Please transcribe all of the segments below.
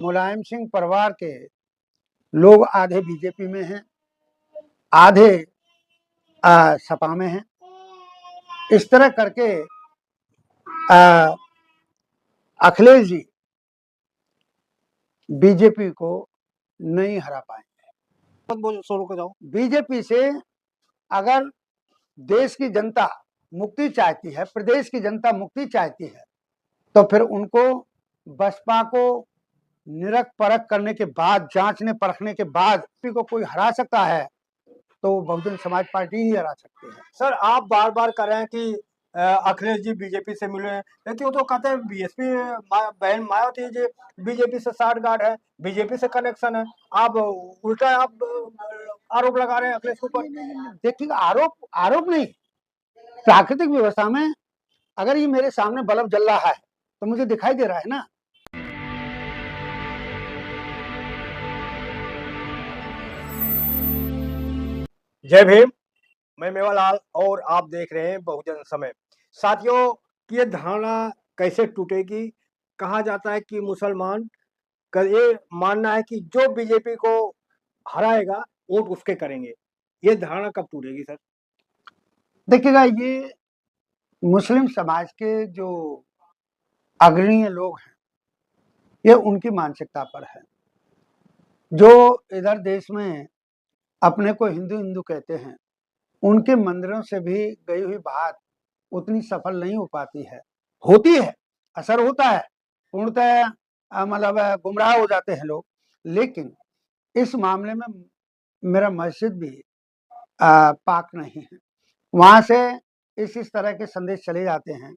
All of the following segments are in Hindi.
मुलायम सिंह परिवार के लोग आधे बीजेपी में हैं, आधे सपा में हैं। इस तरह करके अखिलेश जी बीजेपी को नहीं हरा पाएंगे। शुरू कर जाओ। बीजेपी से अगर देश की जनता मुक्ति चाहती है, प्रदेश की जनता मुक्ति चाहती है, तो फिर उनको बसपा को निरख परख करने के बाद, जांचने परखने के बाद को कोई हरा सकता है तो बहुजन समाज पार्टी ही हरा सकती है। सर, आप बार बार कह रहे हैं कि अखिलेश जी बीजेपी से मिले हैं, लेकिन वो तो कहते हैं बीएसपी बहन मायावती जी बीजेपी से साठगांठ है, बीजेपी से कनेक्शन है। आप उल्टा आरोप लगा रहे हैं अखिलेश के ऊपर। देखिए, आरोप नहीं, प्राकृतिक व्यवस्था में अगर ये मेरे सामने बल्ब जल रहा है तो मुझे दिखाई दे रहा है ना। जय भीम, मैं मेवालाल और आप देख रहे हैं बहुजन समय। साथियों, ये धारणा कैसे टूटेगी? कहा जाता है कि मुसलमान का ये मानना है कि जो बीजेपी को हराएगा वोट उसके करेंगे। ये धारणा कब टूटेगी सर? देखिएगा, ये मुस्लिम समाज के जो अग्रणीय लोग हैं, ये उनकी मानसिकता पर है। जो इधर देश में अपने को हिंदू हिंदू कहते हैं, उनके मंदिरों से भी गई हुई बात उतनी सफल नहीं हो पाती है। होती है, असर होता है, पूर्णतः मतलब गुमराह हो जाते हैं लोग। लेकिन इस मामले में मेरा मस्जिद भी पाक नहीं है। वहां से इस तरह के संदेश चले जाते हैं,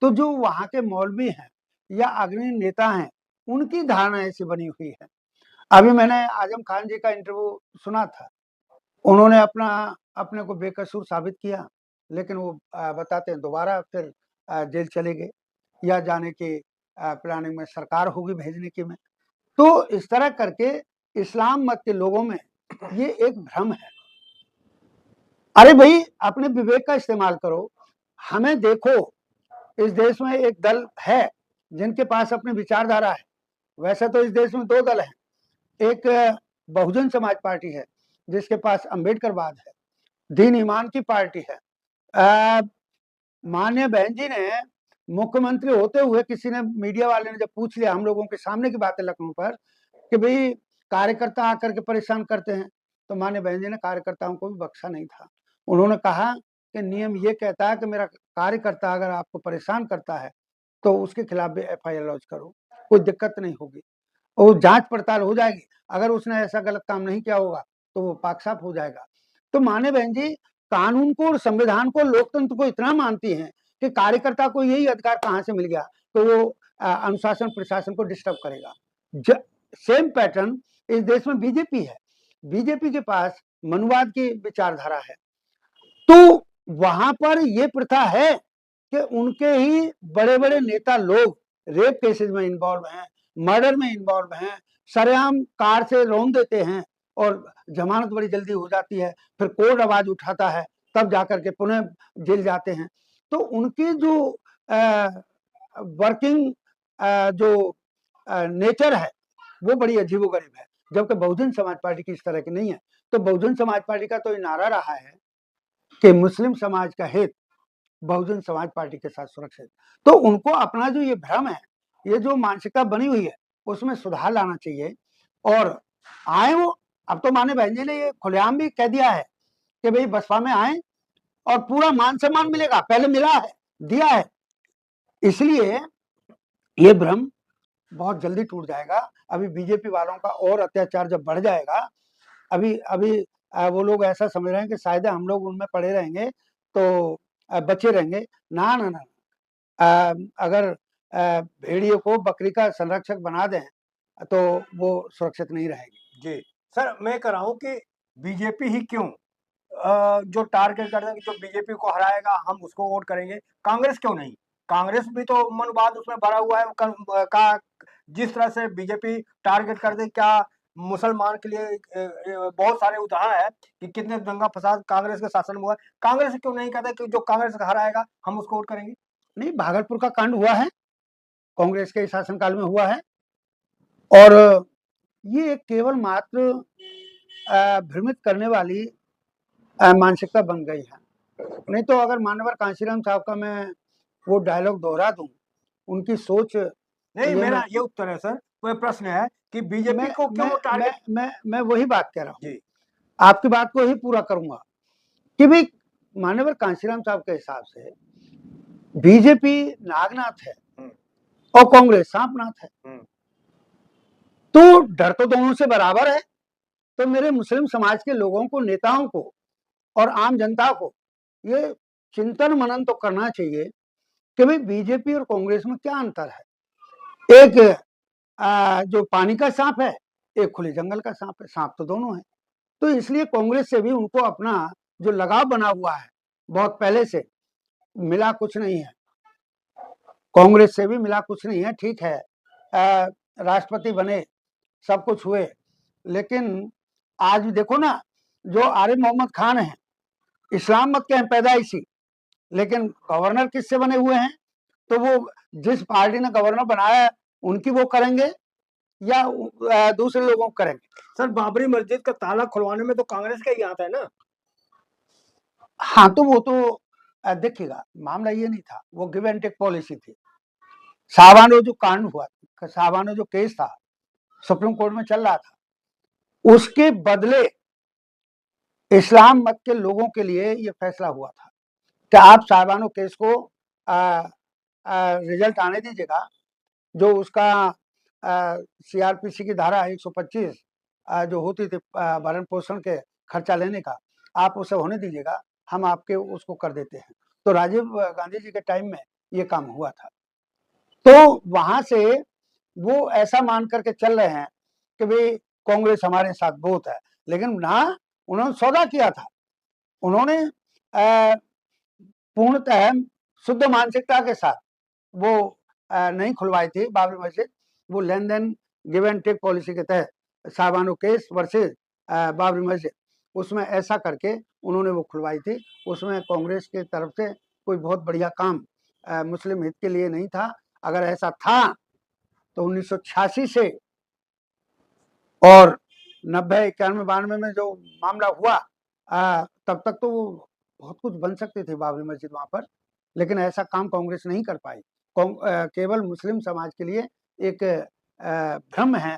तो जो वहां के मौलवी हैं या अग्रणी नेता हैं, उनकी धारणा ऐसी बनी हुई है। अभी मैंने आजम खान जी का इंटरव्यू सुना था। उन्होंने अपने को बेकसूर साबित किया, लेकिन वो बताते हैं दोबारा फिर जेल चले गए या जाने की प्लानिंग में सरकार होगी भेजने की में। तो इस तरह करके इस्लाम मत के लोगों में ये एक भ्रम है। अरे भाई, अपने विवेक का इस्तेमाल करो। हमें देखो, इस देश में एक दल है जिनके पास अपनी विचारधारा है। वैसे तो इस देश में दो दल हैं, एक बहुजन समाज पार्टी है जिसके पास अंबेडकरवाद है, दीन ईमान की पार्टी है। माननीय बहन जी ने मुख्यमंत्री होते हुए, किसी ने, मीडिया वाले ने जब पूछ लिया हम लोगों के सामने की बात है लखनऊ पर, कि भाई कार्यकर्ता आकर के परेशान करते हैं, तो माननीय बहन जी ने कार्यकर्ताओं को भी बख्शा नहीं था। उन्होंने कहा कि नियम ये कहता है कि मेरा कार्यकर्ता अगर आपको परेशान करता है तो उसके खिलाफ भी FIR लॉन्च करो, कोई दिक्कत नहीं होगी, और जांच पड़ताल हो जाएगी। अगर उसने ऐसा गलत काम नहीं किया होगा तो वो पाक साफ हो जाएगा। तो माने बहन जी कानून को और संविधान को, लोकतंत्र को इतना मानती हैं कि कार्यकर्ता को यही अधिकार कहां से मिल गया तो वो अनुशासन प्रशासन को डिस्टर्ब करेगा। सेम पैटर्न इस देश में बीजेपी है। बीजेपी के पास मनुवाद की विचारधारा है, तो वहां पर यह प्रथा है कि उनके ही बड़े बड़े नेता लोग रेप केसेस में इन्वॉल्व हैं, मर्डर में इन्वॉल्व हैं, सरेआम कार से रौंद देते हैं और जमानत बड़ी जल्दी हो जाती है, फिर कोर्ट आवाज उठाता है, तब जाकर के पुनः जेल जाते हैं। तो उनकी जो वर्किंग जो नेचर है वो बड़ी अजीबोगरीब है, जबकि बहुजन समाज पार्टी की इस तरह की नहीं है। तो बहुजन समाज पार्टी का तो ये नारा रहा है कि मुस्लिम समाज का हित बहुजन समाज पार्टी के साथ सुरक्षित। तो उनको अपना जो ये भ्रम है, ये जो मानसिकता बनी हुई है, उसमें सुधार लाना चाहिए और आए वो। अब तो माने बहन जी ने ये खुलेआम भी कह दिया है कि भाई बसपा में आए और पूरा मान सम्मान मिलेगा, पहले मिला है, दिया है। इसलिए ये भ्रम बहुत जल्दी टूट जाएगा। अभी बीजेपी वालों का और अत्याचार जब बढ़ जाएगा, अभी अभी वो लोग ऐसा समझ रहे हैं कि शायद हम लोग उनमें पड़े रहेंगे तो बचे रहेंगे। ना ना ना, अगर भेड़िए को बकरी का संरक्षक बना दें तो वो सुरक्षित नहीं रहेगी। जी सर, मैं कह रहा हूँ कि बीजेपी ही क्यों जो टारगेट करते हैं कि जो बीजेपी को हराएगा हम उसको वोट करेंगे, कांग्रेस क्यों नहीं? कांग्रेस भी तो मनवाद उसमें भरा हुआ है। का जिस तरह से बीजेपी टारगेट कर दे, क्या मुसलमान के लिए बहुत सारे उदाहरण है कि कितने दंगा फसाद कांग्रेस के शासन में हुआ है। कांग्रेस क्यों नहीं कहता कि जो कांग्रेस हराएगा हम उसको वोट करेंगे? नहीं, भागलपुर का कांड हुआ है, कांग्रेस के शासनकाल में हुआ है, और ये केवल मात्र भ्रमित करने वाली मानसिकता बन गई है। नहीं तो अगर मानवर कांशीराम साहब का मैं वो डायलॉग दोहरा दूं, उनकी सोच नहीं, मेरा ये उत्तर है सर, वो प्रश्न है कि बीजेपी को क्यों टारगेट। मैं वही बात कह रहा हूँ जी, आपकी बात को ही पूरा करूंगा कि भाई मानवर कांशीराम साहब के हिसाब से बीजेपी नागनाथ है और कांग्रेस सांपनाथ है, तो डर तो दोनों से बराबर है। तो मेरे मुस्लिम समाज के लोगों को, नेताओं को और आम जनता को ये चिंतन मनन तो करना चाहिए कि भाई बीजेपी और कांग्रेस में क्या अंतर है। एक जो पानी का सांप है, एक खुले जंगल का सांप है, सांप तो दोनों है। तो इसलिए कांग्रेस से भी उनको अपना जो लगाव बना हुआ है बहुत पहले से, मिला कुछ नहीं है, कांग्रेस से भी मिला कुछ नहीं है। ठीक है, राष्ट्रपति बने, सब कुछ हुए, लेकिन आज भी देखो ना, जो आरिफ मोहम्मद खान है, इस्लाम मत के हैं पैदाइशी, लेकिन गवर्नर किससे बने हुए हैं? तो वो जिस पार्टी ने गवर्नर बनाया उनकी वो करेंगे या दूसरे लोगों को करेंगे। सर बाबरी मस्जिद का ताला खुलवाने में तो कांग्रेस का ही हाथ है ना। हाँ, तो वो तो देखिएगा, मामला ये नहीं था, वो गिव एंड टेक पॉलिसी थी। शाहबानो जो कांड हुआ, शाहबानो जो केस था सुप्रीम कोर्ट में चल रहा था, उसके बदले इस्लाम मत के लोगों के लिए ये फैसला हुआ था कि आप शाहबानो केस को रिजल्ट आने दीजिएगा, जो उसका सीआरपीसी की धारा 125 जो होती थी भरण पोषण के खर्चा लेने का, आप उसे होने दीजिएगा, हम आपके उसको कर देते हैं। तो राजीव गांधी जी के टाइम में ये काम हुआ था। तो वहां से वो ऐसा मान करके चल रहे हैं कि भाई कांग्रेस हमारे साथ बहुत है, लेकिन ना, उन्होंने सौदा किया था। उन्होंने पूर्णतः शुद्ध मानसिकता के साथ वो नहीं खुलवाई थी बाबरी मस्जिद। वो लेन देन गिव एंड टेक पॉलिसी के तहत शाहबानो केस वर्सेस बाबरी मस्जिद, उसमें ऐसा करके उन्होंने वो खुलवाई थी। उसमें कांग्रेस की तरफ से कोई बहुत बढ़िया काम मुस्लिम हित के लिए नहीं था। अगर ऐसा था तो 1986 से और 90, 91, 92 में जो मामला हुआ तब तक तो वो बहुत कुछ बन सकती थी बाबरी मस्जिद वहां पर, लेकिन ऐसा काम कांग्रेस नहीं कर पाई। केवल मुस्लिम समाज के लिए एक भ्रम है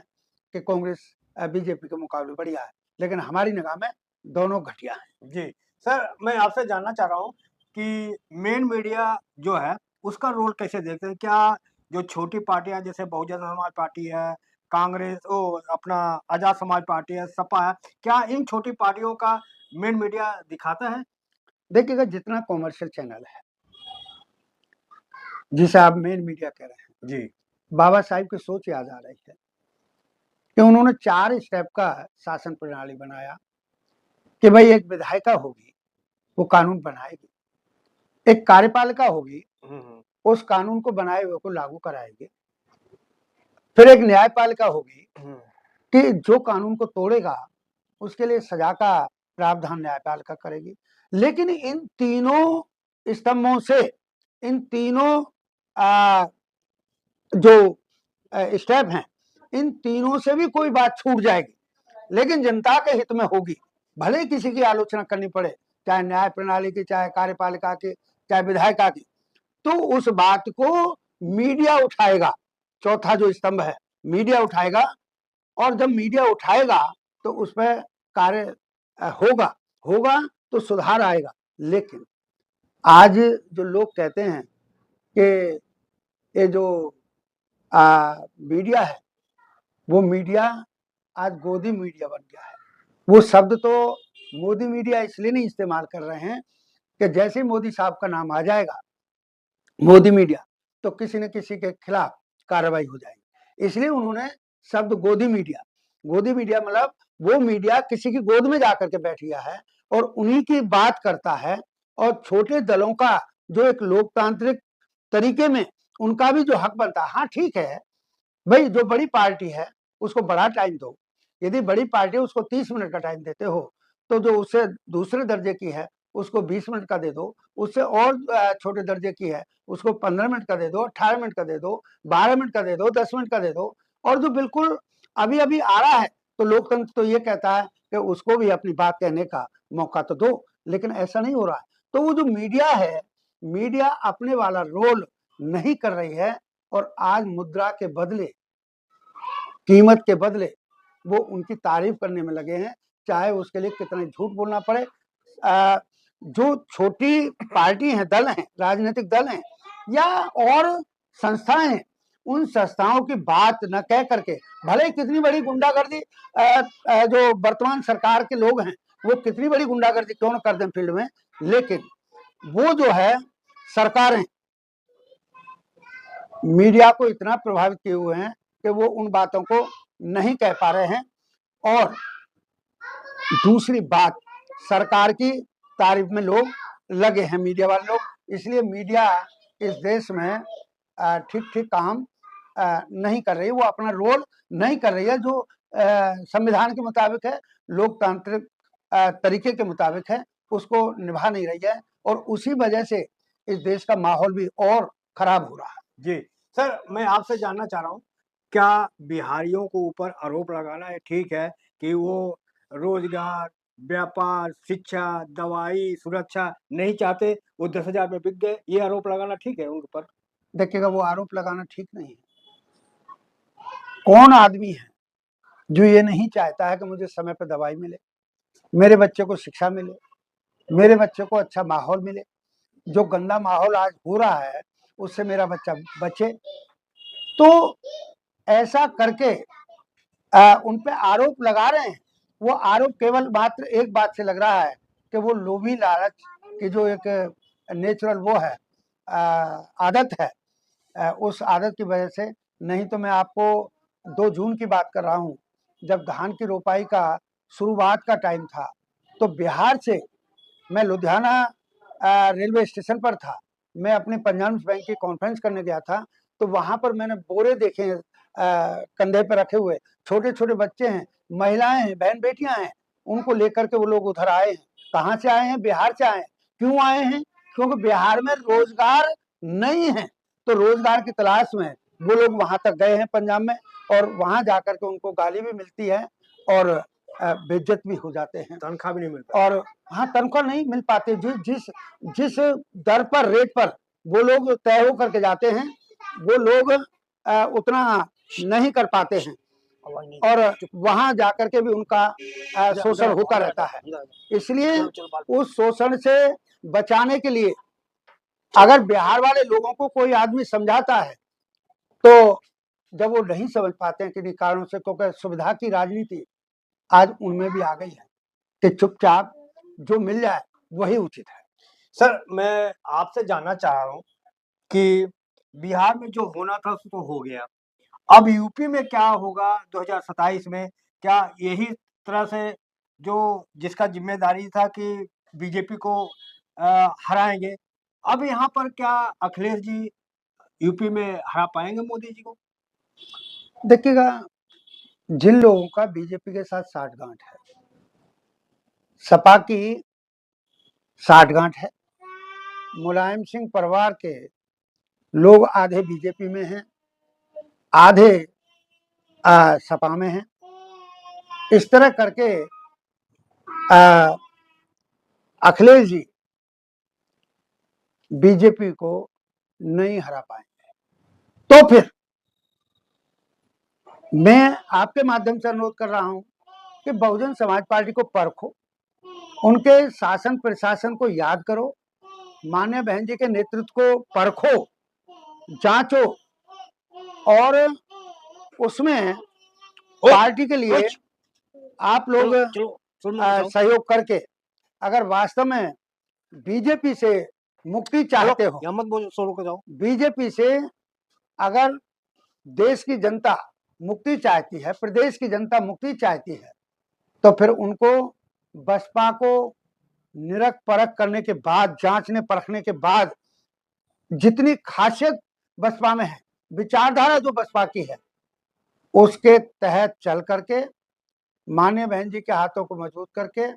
कि कांग्रेस बीजेपी के मुकाबले बढ़िया है, लेकिन हमारी निगाह में दोनों घटिया हैं। जी सर, मैं आपसे जानना चाह रहा हूँ कि मेन मीडिया जो है उसका रोल कैसे देखते हैं? क्या जो छोटी पार्टियां जैसे बहुजन समाज पार्टी है, कांग्रेस, ओ अपना आजाद समाज पार्टी है, सपा है, क्या इन छोटी पार्टियों का मेन मीडिया दिखाता है? देखिएगा, जितना कॉमर्शियल चैनल है जिसे आप मेन मीडिया कह रहे हैं, जी, बाबा साहिब की सोच याद आ रही है कि उन्होंने 4 स्टेप का शासन प्रणाली बनाया कि भाई एक विधायिका होगी, वो कानून बनाएगी, एक कार्यपालिका होगी, उस कानून को बनाए हुए को लागू कराएगी, फिर एक न्यायपालिका होगी कि जो कानून को तोड़ेगा उसके लिए सजा का प्रावधान न्यायपालिका करेगी। लेकिन इन तीनों स्तंभों से, इन तीनों जो स्टेप हैं, इन तीनों से भी कोई बात छूट जाएगी, लेकिन जनता के हित में होगी, भले ही किसी की आलोचना करनी पड़े, चाहे न्याय प्रणाली की, चाहे कार्यपालिका की, चाहे विधायिका की, तो उस बात को मीडिया उठाएगा। चौथा जो स्तंभ है, मीडिया उठाएगा, और जब मीडिया उठाएगा तो उस पर कार्य होगा होगा तो सुधार आएगा। लेकिन आज जो लोग कहते हैं कि ये जो मीडिया है, वो मीडिया आज गोदी मीडिया बन गया है। वो शब्द तो मोदी मीडिया इसलिए नहीं इस्तेमाल कर रहे हैं कि जैसे ही मोदी साहब का नाम आ जाएगा, मोदी मीडिया, तो किसी न किसी के खिलाफ कार्रवाई हो जाएगी, इसलिए उन्होंने शब्द गोदी मीडिया, गोदी मीडिया मतलब वो मीडिया किसी की गोद में जाकर के बैठ गया है और उन्हीं की बात करता है, और छोटे दलों का जो एक लोकतांत्रिक तरीके में उनका भी जो हक बनता है। हाँ ठीक है भाई, जो बड़ी पार्टी है उसको बड़ा टाइम दो, यदि बड़ी पार्टी उसको 30 मिनट का टाइम देते हो, तो जो उससे दूसरे दर्जे की है उसको 20 मिनट का दे दो, उससे और छोटे दर्जे की है उसको 15 मिनट का दे दो, 18 मिनट का दे दो, 12 मिनट का दे दो, 10 मिनट का दे दो, और जो बिल्कुल अभी अभी आ रहा है, तो लोकतंत्र तो ये कहता है कि उसको भी अपनी बात कहने का मौका तो दो, लेकिन ऐसा नहीं हो रहा है। तो वो जो मीडिया है, मीडिया अपने वाला रोल नहीं कर रही है, और आज मुद्रा के बदले, कीमत के बदले वो उनकी तारीफ करने में लगे हैं, चाहे उसके लिए कितना झूठ बोलना पड़े। जो छोटी पार्टी हैं, दल हैं, राजनीतिक दल हैं या और संस्थाएं हैं, उन संस्थाओं की बात न कह करके, भले ही कितनी बड़ी गुंडागर्दी जो वर्तमान सरकार के लोग हैं वो कितनी बड़ी गुंडागर्दी क्यों न कर दें फील्ड में, लेकिन वो जो है सरकारें मीडिया को इतना प्रभावित किए हुए हैं कि वो उन बातों को नहीं कह पा रहे हैं। और दूसरी बात, सरकार की तारीफ में लोग लगे हैं, मीडिया वाले लोग, इसलिए मीडिया इस देश में ठीक ठीक काम नहीं कर रही है, वो अपना रोल नहीं कर रही है जो संविधान के मुताबिक है, लोकतांत्रिक तरीके के मुताबिक है, उसको निभा नहीं रही है, और उसी वजह से इस देश का माहौल भी और खराब हो रहा है। जी सर, मैं आपसे जानना चाह रहा हूँ, क्या बिहारियों को ऊपर आरोप लगाना है ठीक है कि वो रोजगार, व्यापार, शिक्षा, दवाई, सुरक्षा नहीं चाहते, वो 10,000 में बिक गए, ये आरोप लगाना ठीक है उन पर? देखिएगा, वो आरोप लगाना ठीक नहीं है। कौन आदमी है जो ये नहीं चाहता है कि मुझे समय पर दवाई मिले, मेरे बच्चे को शिक्षा मिले, मेरे बच्चे को अच्छा माहौल मिले, जो गंदा माहौल आज हो रहा है उससे मेरा बच्चा बचे। तो ऐसा करके उन पे आरोप लगा रहे हैं, वो आरोप केवल मात्र एक बात से लग रहा है कि वो लोभी लालच की जो एक नेचुरल वो है, आदत है, उस आदत की वजह से। नहीं तो मैं आपको 2 जून की बात कर रहा हूँ, जब धान की रोपाई का शुरुआत का टाइम था, तो बिहार से मैं लुधियाना रेलवे स्टेशन पर था, मैं अपने पंजाब बैंक की कॉन्फ्रेंस करने गया था, तो वहां पर मैंने बोरे देखे हैं कंधे पर रखे हुए, छोटे छोटे बच्चे हैं, महिलाएं हैं, बहन बेटियां हैं, उनको लेकर के वो लोग उधर आए हैं। कहाँ से आए हैं? बिहार से आए हैं। क्यों आए हैं? क्योंकि बिहार में रोजगार नहीं है, तो रोजगार की तलाश में वो लोग वहां तक गए हैं पंजाब में, और वहां जाकर के उनको गाली भी मिलती है और बेइज्जत भी हो जाते हैं, तनख्वाह भी नहीं मिलता। और हाँ, तनख्वाह नहीं मिल पाते। जिस जिस जिस दर पर, रेट पर वो लोग तय हो करके जाते हैं, वो लोग उतना नहीं कर पाते हैं, और वहां जाकर के भी उनका शोषण होता रहता है। इसलिए उस शोषण से बचाने के लिए अगर बिहार वाले लोगों को कोई आदमी समझाता है, तो जब वो नहीं समझ पाते हैं किन्हीं कारणों से, क्योंकि सुविधा की राजनीति आज उनमें भी आ गई है कि चुपचाप जो मिल जाए वही उचित है। सर, मैं आपसे जानना चाह रहा हूँ कि बिहार में जो होना था सो तो हो गया, अब यूपी में क्या होगा 2027 में? क्या यही तरह से जो जिसका जिम्मेदारी था कि बीजेपी को हराएंगे, अब यहाँ पर क्या अखिलेश जी यूपी में हरा पाएंगे मोदी जी को? देखिएगा, जिन लोगों का बीजेपी के साथ साठगांठ है, सपा की साठगांठ है, मुलायम सिंह परिवार के लोग आधे बीजेपी में हैं, आधे सपा में हैं, इस तरह करके अखिलेश जी बीजेपी को नहीं हरा पाएंगे। तो फिर मैं आपके माध्यम से अनुरोध कर रहा हूं कि बहुजन समाज पार्टी को परखो, उनके शासन प्रशासन को याद करो, माननीय बहन जी के नेतृत्व को परखो, जांचो, और उसमें पार्टी के लिए आप लोग सहयोग करके अगर वास्तव में बीजेपी से मुक्ति चाहते हो, मत बोलो, सोलो को जाओ, बीजेपी से अगर देश की जनता मुक्ति चाहती है, प्रदेश की जनता मुक्ति चाहती है, तो फिर उनको बसपा को निरख परख करने के बाद, जांचने परखने के बाद, जितनी खासियत बसपा में है, विचारधारा जो बसपा की है, उसके तहत चल करके माननीय बहन जी के हाथों को मजबूत करके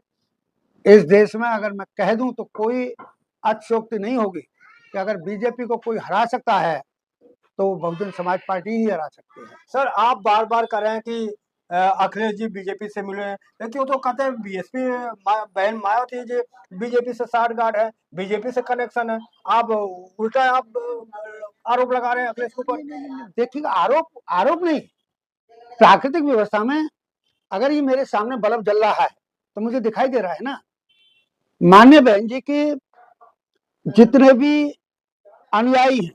इस देश में, अगर मैं कह दूं तो कोई अतिशयोक्ति नहीं होगी कि अगर बीजेपी को कोई हरा सकता है तो बहुजन समाज पार्टी ही हरा सकती है। सर आप बार बार कह रहे हैं कि अखिलेश जी बीजेपी से मिले हैं, लेकिन वो तो कहते हैं बीएसपी बहन मायावती जी बीजेपी से साठगांठ है, बीजेपी से कनेक्शन है। आप उल्टा आप आरोप लगा रहे हैं अखिलेश के ऊपर। देखिएगा, आरोप नहीं, प्राकृतिक व्यवस्था में अगर ये मेरे सामने बल्ब जल रहा है तो मुझे दिखाई दे रहा है ना। माननीय बहन जी के जितने भी अनुयायी हैं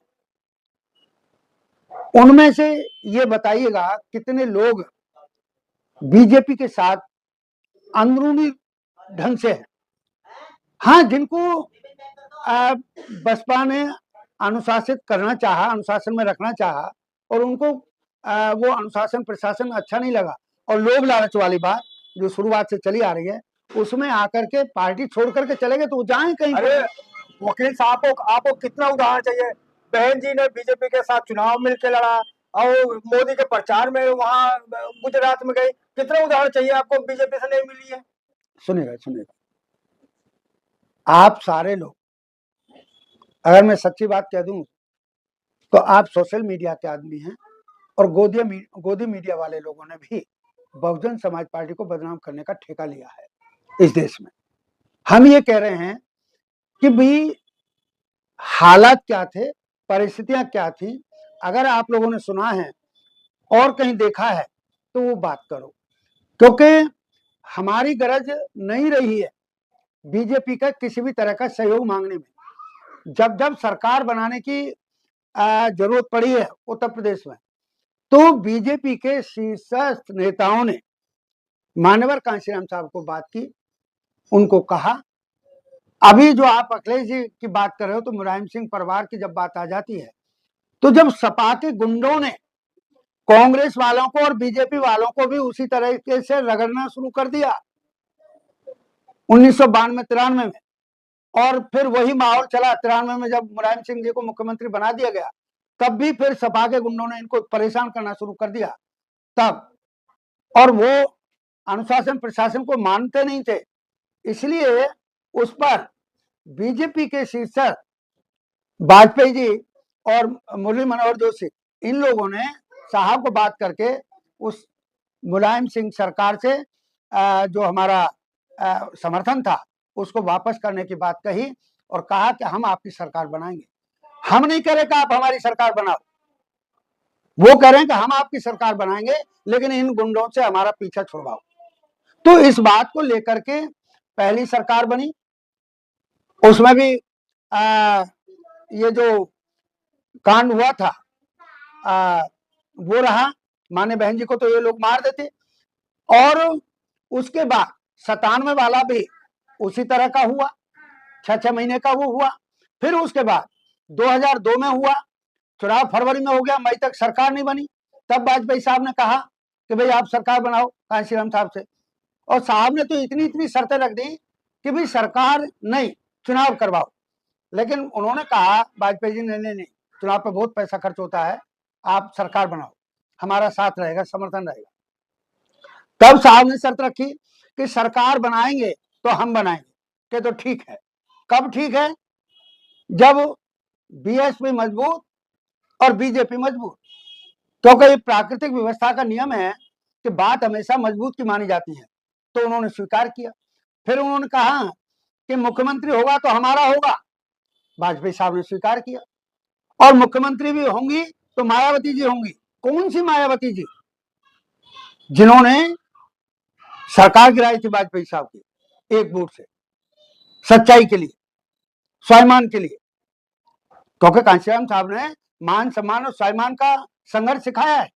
उनमें से ये बताइएगा कितने लोग बीजेपी के साथ अंदरूनी ढंग से हैं। हाँ, जिनको बसपा ने अनुशासित करना चाहा, अनुशासन में रखना चाहा और उनको वो अनुशासन प्रशासन अच्छा नहीं लगा और लोभ लालच वाली बात जो शुरुआत से चली आ रही है उसमें आकर के पार्टी छोड़ करके चले गए, तो वो जाएं कहीं। अरे वकील साहब को आपको कितना उदाहरण चाहिए? बहन जी ने बीजेपी के साथ चुनाव मिलकर लड़ा और मोदी के प्रचार में वहां गुजरात में गई, कितना उदाहरण चाहिए आपको बीजेपी से नहीं मिली है? सुनिएगा, आप सारे लोग, अगर मैं सच्ची बात कह दूं तो आप सोशल मीडिया के आदमी हैं और गोदी मीडिया वाले लोगों ने भी बहुजन समाज पार्टी को बदनाम करने का ठेका लिया है इस देश में। हम ये कह रहे हैं कि भाई हालात क्या थे, परिस्थितियां क्या थी, अगर आप लोगों ने सुना है और कहीं देखा है तो वो बात करो, क्योंकि हमारी गरज नहीं रही है बीजेपी का किसी भी तरह का सहयोग मांगने में। जब जब सरकार बनाने की जरूरत पड़ी है उत्तर प्रदेश में, तो बीजेपी के शीर्षस्थ नेताओं ने मान्यवर कांशीराम साहब को बात की, उनको कहा। अभी जो आप अखिलेश जी की बात कर रहे हो तो मुलायम सिंह परिवार की जब बात आ जाती है तो जब सपा के गुंडों ने कांग्रेस वालों को और बीजेपी वालों को भी उसी तरीके से रगड़ना शुरू कर दिया 1992-93 में, और फिर वही माहौल चला 93 में जब मुलायम सिंह जी को मुख्यमंत्री बना दिया गया, तब भी फिर सपा के गुंडों ने इनको परेशान करना शुरू कर दिया तब, और वो अनुशासन प्रशासन को मानते नहीं थे, इसलिए उस पर बीजेपी के शीर्षक वाजपेयी जी और मुरली मनोहर जोशी इन लोगों ने साहब को बात करके उस मुलायम सिंह सरकार से जो हमारा समर्थन था उसको वापस करने की बात कही और कहा कि हम आपकी सरकार बनाएंगे। हम नहीं कह रहे कि आप हमारी सरकार बनाओ, वो कह रहे हैं कि हम आपकी सरकार बनाएंगे लेकिन इन गुंडों से हमारा पीछा छुड़वाओ। तो इस बात को लेकर के पहली सरकार बनी, उसमें भी ये जो कांड हुआ था वो रहा, माने बहन जी को तो ये लोग मार देते, और उसके बाद 97 वाला भी उसी तरह का हुआ, 6 महीने का वो हुआ। फिर उसके बाद 2002 में हुआ, चुनाव फरवरी में हो गया, मई तक सरकार नहीं बनी। तब वाजपेयी साहब ने कहा कि भाई आप सरकार बनाओ कांशीराम साहब से, और साहब ने तो इतनी शर्तें रख दी कि भाई सरकार नहीं, चुनाव करवाओ। लेकिन उन्होंने कहा वाजपेयी जी ने नहीं, चुनाव पे बहुत पैसा खर्च होता है, आप सरकार बनाओ, हमारा साथ रहेगा, समर्थन रहेगा। तब साहब ने शर्त रखी कि सरकार बनाएंगे तो हम बनाएंगे, कि तो ठीक है। कब ठीक है? जब बीएसपी मजबूत और बीजेपी मजबूत, क्योंकि ये प्राकृतिक व्यवस्था का नियम है कि बात हमेशा मजबूत की मानी जाती है। तो उन्होंने स्वीकार किया। फिर उन्होंने कहा कि मुख्यमंत्री होगा तो हमारा होगा, वाजपेयी साहब ने स्वीकार किया, और मुख्यमंत्री भी होंगी तो मायावती जी होंगी। कौन सी मायावती जी? जिन्होंने सरकार गिराई थी वाजपेयी साहब की एक वोट से, सच्चाई के लिए, स्वाभिमान के लिए, क्योंकि कांशीराम साहब ने मान सम्मान और स्वाभिमान का संघर्ष सिखाया है।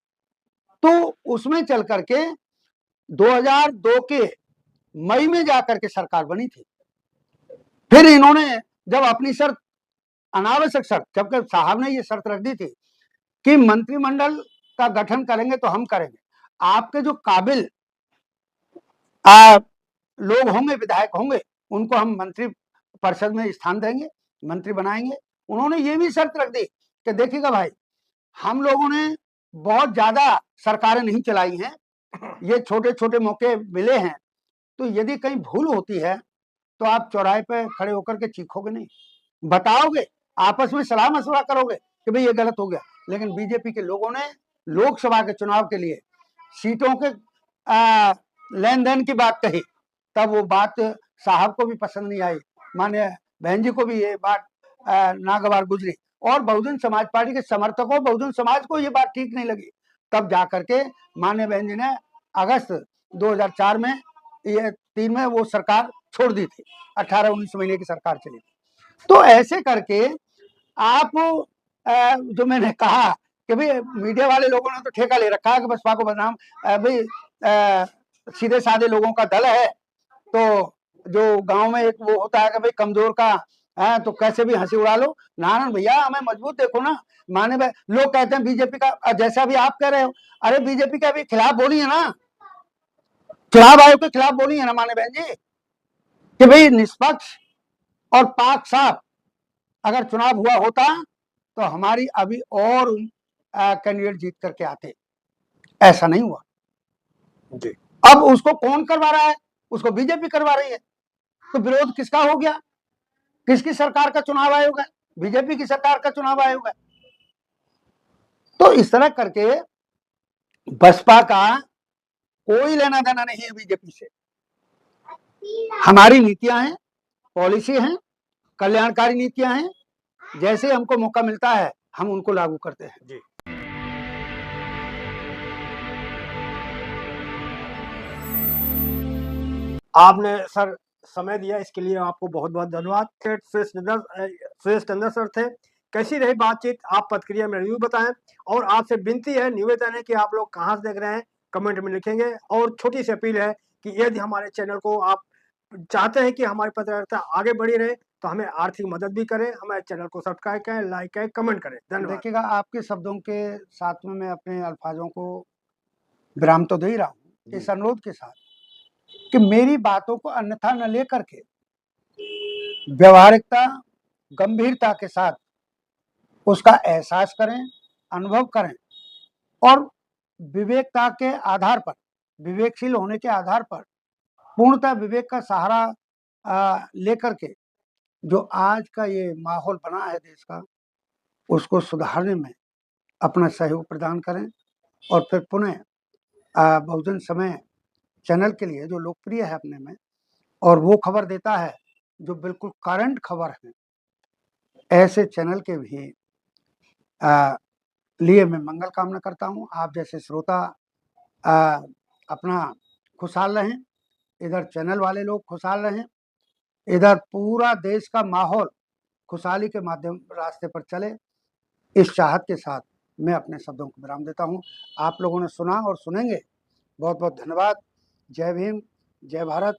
तो उसमें चल करके 2002 के मई में जाकर के सरकार बनी थी। फिर इन्होंने जब अपनी शर्त, अनावश्यक शर्त, जबकि साहब ने ये शर्त रख दी थी कि मंत्रिमंडल का गठन करेंगे तो हम करेंगे, आपके जो काबिल लोग होंगे, विधायक होंगे, उनको हम मंत्री परिषद में स्थान देंगे, मंत्री बनाएंगे। उन्होंने ये भी शर्त रख दी कि देखिएगा भाई, हम लोगों ने बहुत ज्यादा सरकारें नहीं चलाई हैं, ये छोटे छोटे मौके मिले हैं, तो यदि कहीं भूल होती है तो आप चौराहे पे खड़े होकर के चीखोगे नहीं, बताओगे, आपस में सलाह मशवरा करोगे कि भाई ये गलत हो गया, लेकिन बीजेपी के लोगों ने लोकसभा के चुनाव के लिए सीटों के लेन देन की बात कही, तब वो बात साहब को भी पसंद नहीं आई, माने बहन जी को भी ये बात नागवार गुजरी, और बहुजन समाज पार्टी के समर्थकों, बहुजन समाज को ये बात ठीक नहीं लगी। तब जाकर के माननीय बहन जी ने अगस्त 2004 में ये 3 में वो सरकार छोड़ दी थी, 18-19 महीने की सरकार चली थी। तो ऐसे करके आप जो मैंने कहा कि भाई मीडिया वाले लोगों ने तो ठेका ले रखा है कि बसपा को बदनाम, भाई सीधे साधे लोगों का दल है, तो जो गांव में एक वो होता है कि भाई कमजोर का है तो कैसे भी हंसी उड़ा लो। नारायण भैया हमें मजबूत देखो ना, माने भाई लोग कहते हैं बीजेपी का, जैसा भी आप कह रहे हो, अरे बीजेपी का भी खिलाफ बोली है ना, चुनाव आयोग के खिलाफ बोली है ना माने बहन जी, कि भाई निष्पक्ष और पाक साफ अगर चुनाव हुआ होता तो हमारी अभी और कैंडिडेट जीत करके आते, ऐसा नहीं हुआ जी। अब उसको कौन करवा रहा है? उसको बीजेपी करवा रही है। तो विरोध किसका हो गया? किसकी सरकार का चुनाव आयोग है? बीजेपी की सरकार का चुनाव आयोग है। तो इस तरह करके बसपा का कोई लेना देना नहीं है बीजेपी से। हमारी नीतियां हैं, पॉलिसी हैं, कल्याणकारी नीतियां हैं, जैसे हमको मौका मिलता है हम उनको लागू करते हैं। जी। आपने सर समय दिया, इसके लिए आपको बहुत बहुत धन्यवाद। सुरेश चंद्र सर थे। कैसी रही बातचीत आप प्रतिक्रिया में रिव्यू बताएं, और आपसे विनती है, निवेदन है कि आप लोग कहाँ से देख रहे हैं कमेंट में लिखेंगे, और छोटी सी अपील है कि यदि हमारे चैनल को आप चाहते हैं कि हमारी पत्रकारिता आगे बढ़ी रहे तो हमें आर्थिक मदद भी करें, हमारे चैनल को सब्सक्राइब करें, लाइक करें, कमेंट करें। धन्यवाद। देखिएगा, आपके शब्दों के साथ में मैं अपने अल्फाजों को विराम तो दे ही रहा हूँ, इस अनुरोध के साथ कि मेरी बातों को अन्यथा न लेकर के व्यवहारिकता, गंभीरता के साथ उसका एहसास करें, अनुभव करें, और विवेकता के आधार पर, विवेकशील होने के आधार पर, पूर्णतः विवेक का सहारा लेकर के जो आज का ये माहौल बना है देश का, उसको सुधारने में अपना सहयोग प्रदान करें। और फिर पुनः बहुजन समय चैनल के लिए जो लोकप्रिय है अपने में, और वो खबर देता है जो बिल्कुल करंट खबर है, ऐसे चैनल के भी लिए मैं मंगल कामना करता हूँ। आप जैसे श्रोता अपना खुशहाल रहें, इधर चैनल वाले लोग खुशहाल रहें, इधर पूरा देश का माहौल खुशहाली के माध्यम रास्ते पर चले, इस चाहत के साथ मैं अपने शब्दों को विराम देता हूँ। आप लोगों ने सुना और सुनेंगे, बहुत बहुत धन्यवाद। जय भीम, जय भारत।